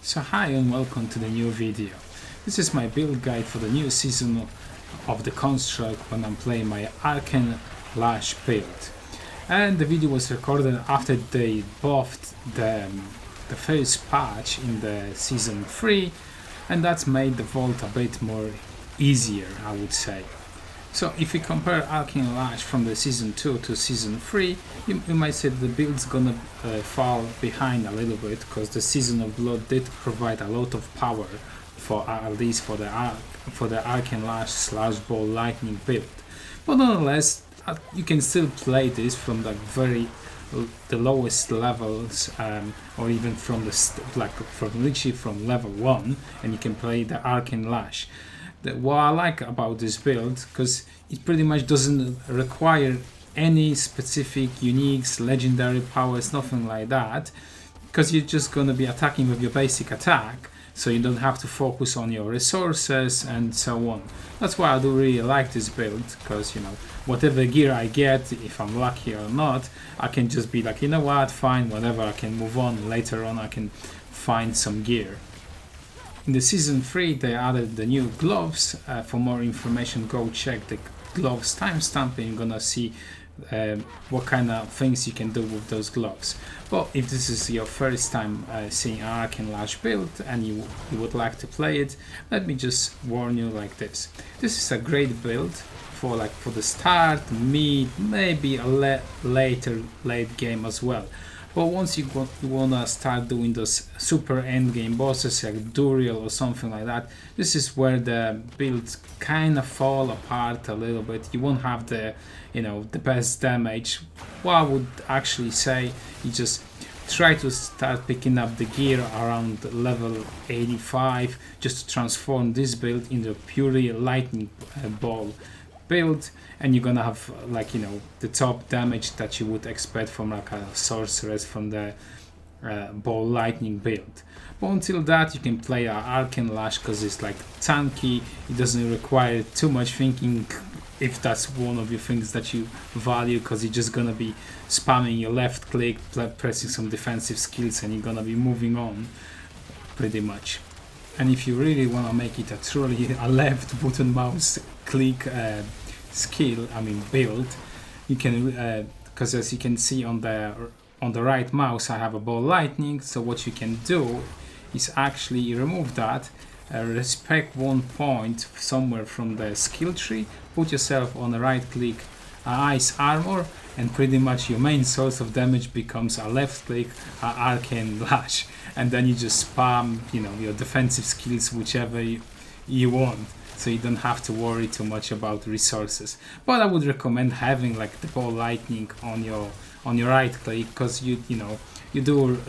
So hi and welcome to the new video. This is my build guide for the new season of the construct when I'm playing my Arcane Lash build. And the video was recorded after they buffed the first patch in the season 3, and that's made the vault a bit more easier, I would say. So if we compare Arcane Lash from the season 2 to season 3, you might say the build's gonna fall behind a little bit, because the Season of Blood did provide a lot of power for at least for the Arcane Lash / Ball Lightning build. But nonetheless, you can still play this from the lowest levels, or even from literally from level 1, and you can play the Arcane Lash. What I like about this build, because it pretty much doesn't require any specific uniques, legendary powers, nothing like that, because you're just going to be attacking with your basic attack, so you don't have to focus on your resources and so on. That's why I do really like this build, because whatever gear I get, if I'm lucky or not, I can just be like, you know what, fine, whatever, I can move on. Later on I can find some gear. In the season 3 they added the new gloves. For more information, go check the gloves timestamp and you're gonna see what kind of things you can do with those gloves. But if this is your first time seeing Arcane Lash build and you would like to play it, let me just warn you like this. This is a great build for the start, mid, maybe a late game as well. But once you wanna start doing those super end game bosses like Duriel or something like that, this is where the builds kind of fall apart a little bit. You won't have the best damage. What I would actually say, you just try to start picking up the gear around level 85 just to transform this build into a purely lightning ball build, and you're gonna have the top damage that you would expect from a Sorcerer from the ball lightning build. But until that, you can play Arcane Lash because it's tanky. It doesn't require too much thinking if that's one of your things that you value, because you're just gonna be spamming your left click, pressing some defensive skills, and you're gonna be moving on pretty much. And if you really want to make it a truly a left button mouse click build, you can, because as you can see on the right mouse I have a ball lightning. So what you can do is actually remove that, respect 1 point somewhere from the skill tree, put yourself on the right click ice armor, and pretty much your main source of damage becomes a left click Arcane Lash, and then you just spam your defensive skills whichever you want, so you don't have to worry too much about resources. But I would recommend having the ball lightning on your right click, because you do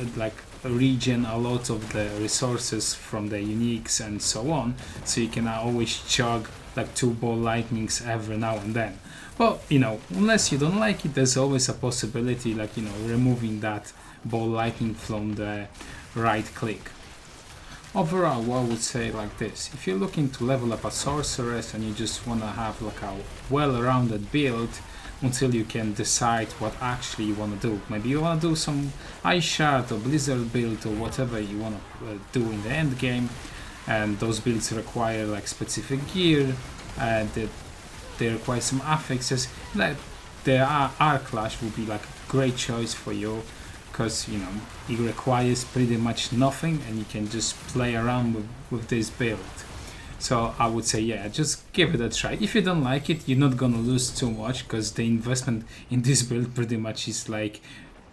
regen a lot of the resources from the uniques and so on, so you can always chug 2 ball lightnings every now and then. But unless you don't like it, there's always a possibility removing that ball lightning from the right click. Overall, what I would say this: if you're looking to level up a sorceress and you just want to have a well-rounded build until you can decide what actually you want to do, maybe you want to do some ice shard or blizzard build or whatever you want to do in the end game, and those builds require specific gear, and they require some affixes, the Arc Lash will be a great choice for you, because it requires pretty much nothing and you can just play around with this build. So I would say, yeah, just give it a try. If you don't like it, you're not gonna lose too much, because the investment in this build pretty much is the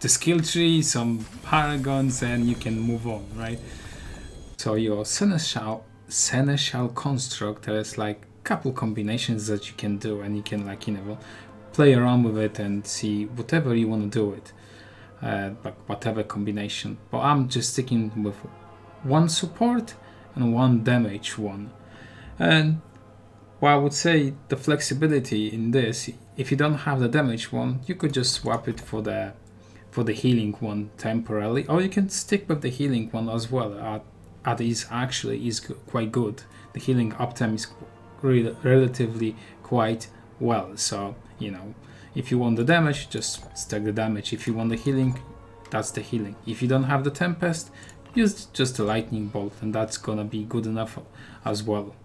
skill tree, some paragons, and you can move on, right? So your Seneschal construct, there's couple combinations that you can do, and you can play around with it and see whatever you want to do it. Whatever combination, but I'm just sticking with one support and one damage one. And I would say the flexibility in this, if you don't have the damage one, you could just swap it for the healing one temporarily, or you can stick with the healing one as well. Is quite good. The healing uptime is relatively quite well, so if you want the damage, just stack the damage. If you want the healing, that's the healing. If you don't have the Tempest, use just a lightning bolt, and that's gonna be good enough as well.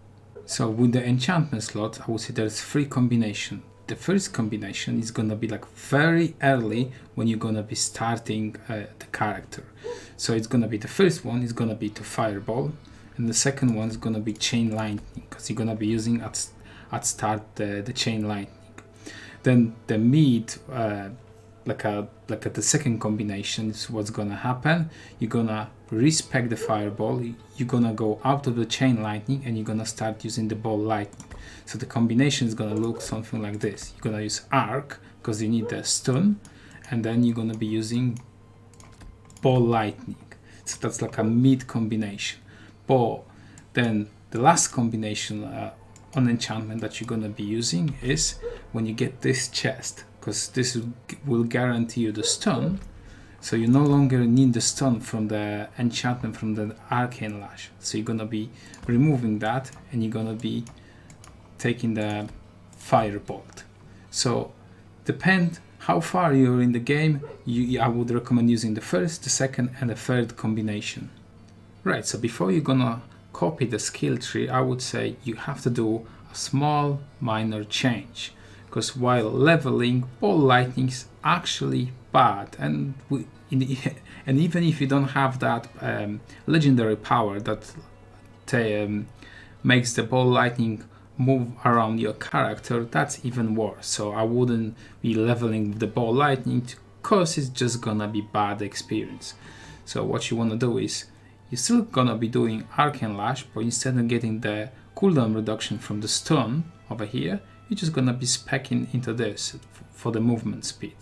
So with the enchantment slot, I would say there's 3 combinations. The first combination is gonna be like very early when you're gonna be starting the character. So it's gonna be, the first one is gonna be to fireball, and the second one is gonna be chain lightning, because you're gonna be using at start the chain lightning. Then the mid, like the second combination is what's gonna happen. You're gonna respec the fireball, you're gonna go out of the chain lightning, and you're gonna start using the ball lightning. So the combination is gonna look something like this. You're gonna use arc because you need the stun, and then you're gonna be using ball lightning. So that's like a mid combination. But then the last combination on enchantment that you're gonna be using is when you get this chest, because this will guarantee you the stun. So you no longer need the stun from the enchantment from the arcane lash. So you're gonna be removing that, and you're gonna be taking the firebolt. So depend how far you're in the game, I would recommend using the first, the second, and the third combination. Right, so before you're gonna copy the skill tree, I would say you have to do a small minor change, because while leveling, ball lightning is actually bad, and even if you don't have that legendary power that makes the ball lightning move around your character, that's even worse. So I wouldn't be leveling with the ball lightning, because it's just gonna be bad experience. So what you want to do is, you're still gonna be doing arcane lash, but instead of getting the cooldown reduction from the stun over here, you're just gonna be speccing into this for the movement speed.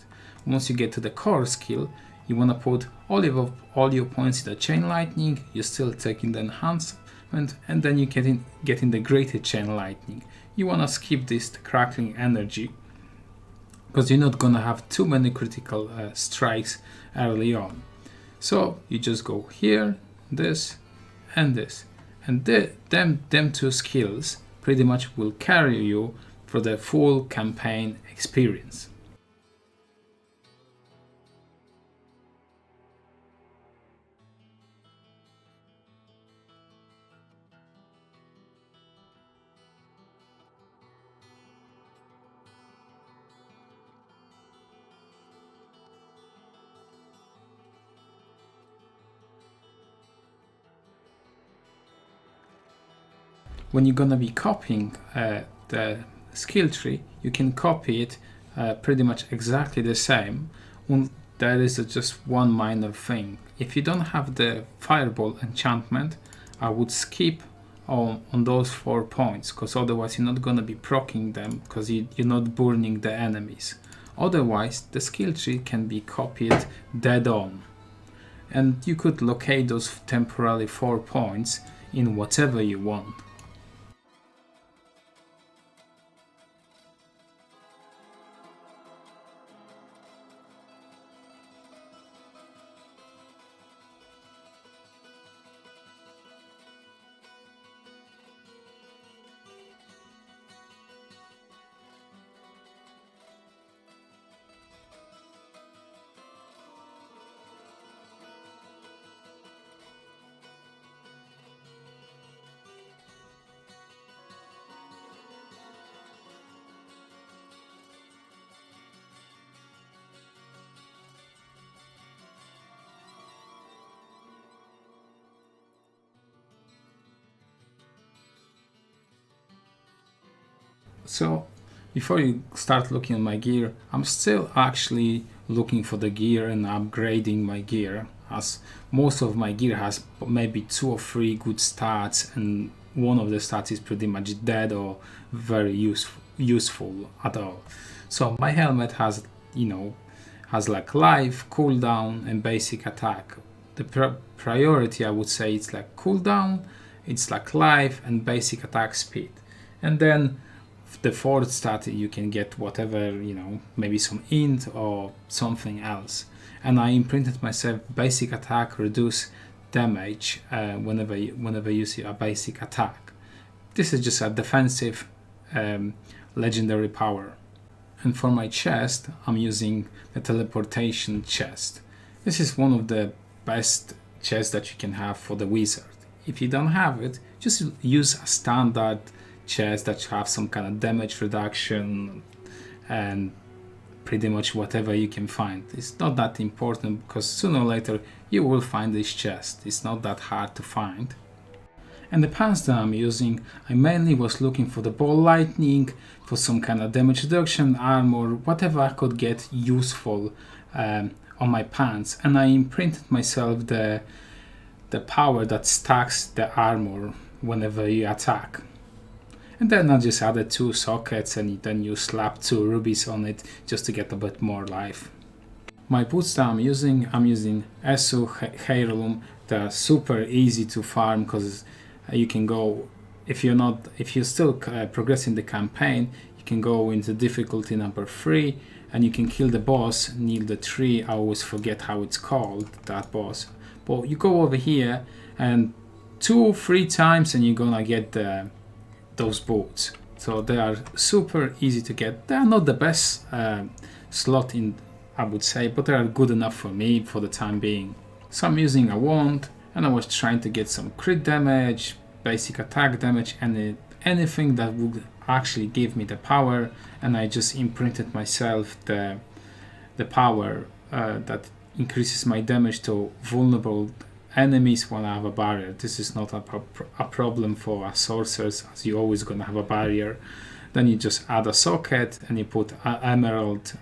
Once you get to the core skill, you wanna put all your points in the chain lightning. You're still taking the enhancement, and then you getting the greater chain lightning. You wanna skip this the crackling energy, because you're not gonna have too many critical strikes early on. So you just go here, this, and this, and them 2 skills pretty much will carry you for the full campaign experience. When you're gonna be copying the skill tree, you can copy it pretty much exactly the same. There is just one minor thing. If you don't have the fireball enchantment, I would skip on those 4 points, because otherwise you're not gonna be proccing them, because you're not burning the enemies. Otherwise, the skill tree can be copied dead on, and you could locate those temporarily 4 points in whatever you want. So before you start looking at my gear, I'm still actually looking for the gear and upgrading my gear, as most of my gear has maybe 2 or 3 good stats, and one of the stats is pretty much dead or very useful at all. So my helmet has, has like life, cooldown, and basic attack. The priority, I would say, it's like cooldown, it's like life, and basic attack speed. And then the 4th stat, you can get whatever, maybe some int or something else. And I imprinted myself basic attack, reduce damage whenever you see a basic attack. This is just a defensive legendary power. And for my chest, I'm using the teleportation chest. This is one of the best chest that you can have for the wizard. If you don't have it, just use a standard chest that have some kind of damage reduction and pretty much whatever you can find. It's not that important because sooner or later you will find this chest. It's not that hard to find. And the pants that I'm using, I mainly was looking for the ball lightning, for some kind of damage reduction, armor, whatever I could get useful on my pants. And I imprinted myself the power that stacks the armor whenever you attack. And then I just added 2 sockets and then you slap 2 rubies on it just to get a bit more life. My boots that I'm using Esu Heirloom. They're super easy to farm because you can go, if you're still progressing the campaign, you can go into difficulty number 3 and you can kill the boss near the tree. I always forget how it's called, that boss. But you go over here and 2-3 times and you're gonna get those boots. So they are super easy to get. They are not the best slot in, I would say, but they are good enough for me for the time being. So I'm using a wand and I was trying to get some crit damage, basic attack damage, and anything that would actually give me the power, and I just imprinted myself the power that increases my damage to vulnerable enemies when I have a barrier. This is not a problem for sorcerers, as you're always gonna have a barrier. Then you just add a socket and you put an emerald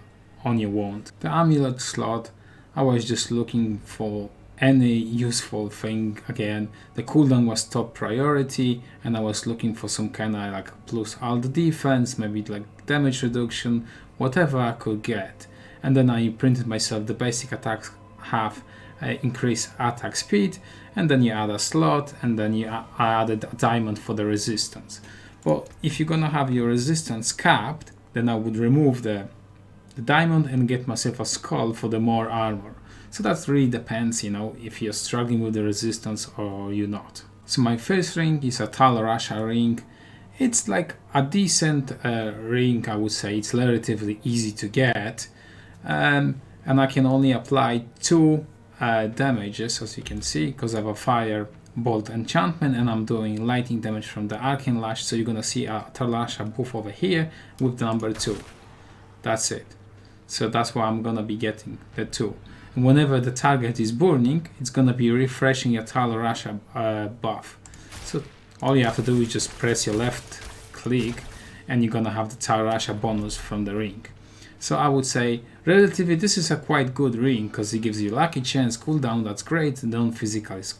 on your wand. The amulet slot, I was just looking for any useful thing. Again, the cooldown was top priority and I was looking for some kind of like plus alt defense, maybe like damage reduction, whatever I could get. And then I printed myself the basic attacks have increase attack speed, and then you add a slot, and then I added a diamond for the resistance. But if you're gonna have your resistance capped, then I would remove the diamond and get myself a skull for the more armor. So that really depends, if you're struggling with the resistance or you're not. So my first ring is a Tal Rasha ring. It's like a decent ring, I would say. It's relatively easy to get, and I can only apply 2 damages, as you can see, because I have a fire bolt enchantment and I'm doing lightning damage from the arcane lash. So you're gonna see a Tal Rasha buff over here with the number 2. That's it. So that's why I'm gonna be getting the 2. And whenever the target is burning, it's gonna be refreshing your Tal Rasha buff. So all you have to do is just press your left click and you're gonna have the Tal Rasha bonus from the ring. So I would say relatively this is a quite good ring because it gives you lucky chance, cooldown, that's great, and then physical is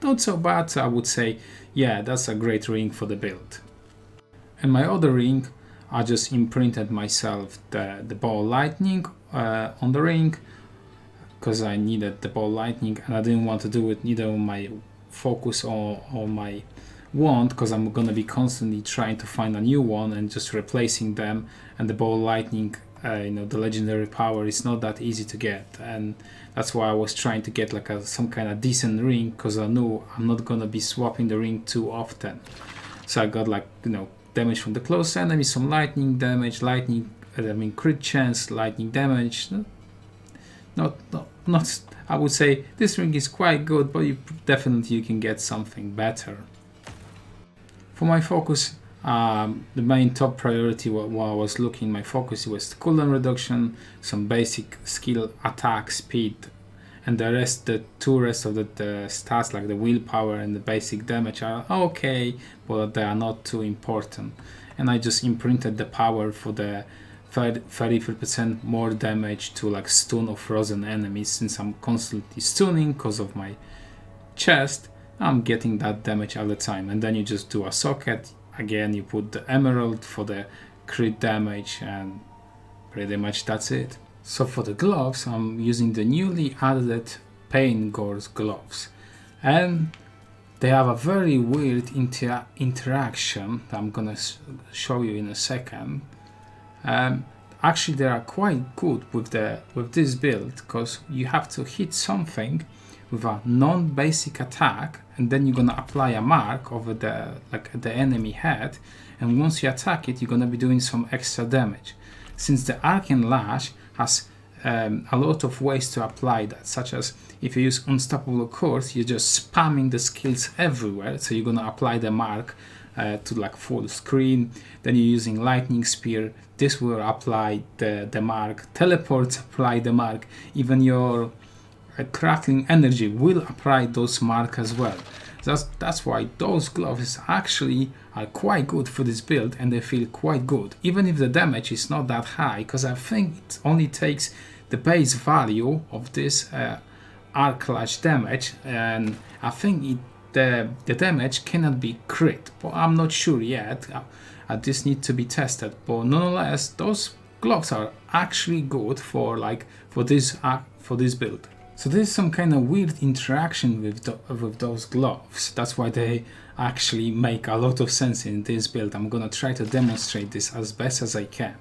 not so bad. So I would say, yeah, that's a great ring for the build. And my other ring, I just imprinted myself the ball lightning on the ring because I needed the ball lightning and I didn't want to do it neither on my focus or on my wand because I'm gonna be constantly trying to find a new one and just replacing them. And the ball lightning, the legendary power is not that easy to get, and that's why I was trying to get like some kind of decent ring because I knew I'm not gonna be swapping the ring too often. So I got damage from the close enemy, some lightning damage, crit chance, lightning damage. Not. I would say this ring is quite good, but you can get something better. For my focus, the main top priority while I was looking, my focus was cooldown reduction, some basic skill attack speed, and the 2 rest of the stats like the willpower and the basic damage are okay, but they are not too important. And I just imprinted the power for the 33% more damage to like stun or frozen enemies. Since I'm constantly stunning because of my chest, I'm getting that damage all the time. And then you just do a socket. Again, you put the emerald for the crit damage and pretty much that's it. So for the gloves, I'm using the newly added Pain Gores gloves. And they have a very weird interaction that I'm gonna show you in a second. Actually, they are quite good with this build because you have to hit something with a non-basic attack, and then you're gonna apply a mark over the enemy head, and once you attack it, you're gonna be doing some extra damage. Since the arcane lash has a lot of ways to apply that, such as if you use Unstoppable Course, you're just spamming the skills everywhere. So you're gonna apply the mark to like full screen. Then you're using Lightning Spear. This will apply the mark. Teleports apply the mark. Even your Crackling Energy will apply those mark as well. That's why those gloves actually are quite good for this build, and they feel quite good, even if the damage is not that high, because I think it only takes the base value of this arc lash damage, and I think the damage cannot be crit, but I'm not sure yet. This needs to be tested, but nonetheless, those gloves are actually good for this build. So there's some kind of weird interaction with those gloves. That's why they actually make a lot of sense in this build. I'm gonna try to demonstrate this as best as I can.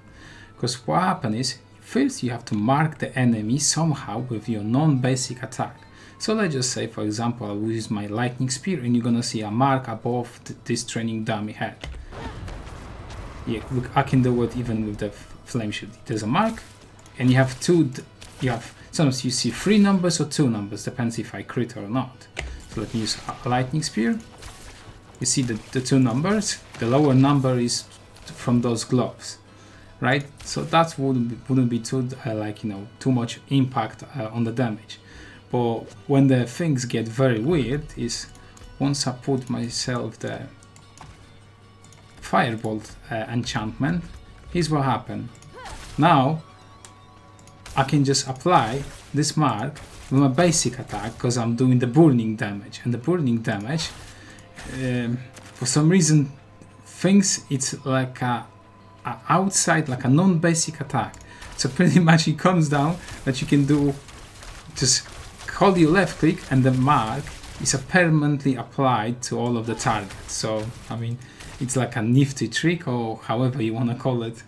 Because what happens is, first you have to mark the enemy somehow with your non-basic attack. So let's just say, for example, I will use my Lightning Spear, and you're gonna see a mark above this training dummy head. Yeah, look, I can do it even with the flame shoot. There's a mark, and you have sometimes you see 3 numbers or 2 numbers, depends if I crit or not. So let me use a Lightning Spear. You see the 2 numbers. The lower number is from those gloves, right? So that wouldn't be too too much impact on the damage. But when the things get very weird is once I put myself the Firebolt enchantment, here's what happened. Now I can just apply this mark with my basic attack because I'm doing the burning damage, and the burning damage for some reason thinks it's like a outside, like a non-basic attack. So pretty much it comes down that you can do just hold your left click and the mark is permanently applied to all of the targets. So I mean, it's like a nifty trick, or however you want to call it.